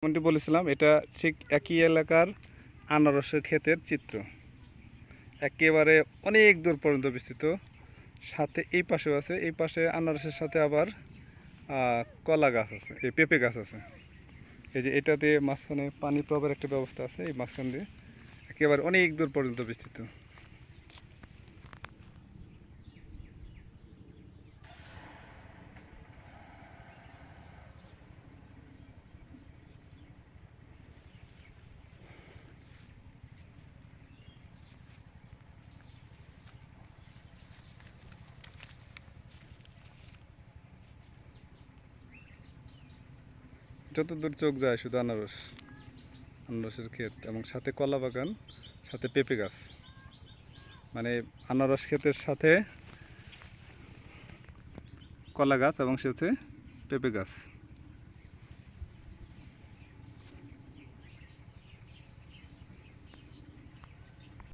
যেমনটি বলেছিলাম, এটা ঠিক একই এলাকার আনারসের ক্ষেতের চিত্র। একেবারে অনেক দূর পর্যন্ত বিস্তৃত। সাথে এই পাশেও আছে, এই পাশে আনারসের সাথে আবার কলা গাছ আছে, এই পেঁপে গাছ আছে। এই যে এটা দিয়ে মাঝখানে পানি প্রবাহের একটা ব্যবস্থা আছে, এই মাঝখান দিয়ে একেবারে অনেক দূর পর্যন্ত বিস্তৃত। যত দূর চোখ যায় শুধু আনারসের ক্ষেত এবং সাথে কলা বাগান, সাথে পেঁপে গাছ। মানে আনারস ক্ষেতের সাথে কলা গাছ এবং সাথে পেঁপে গাছ।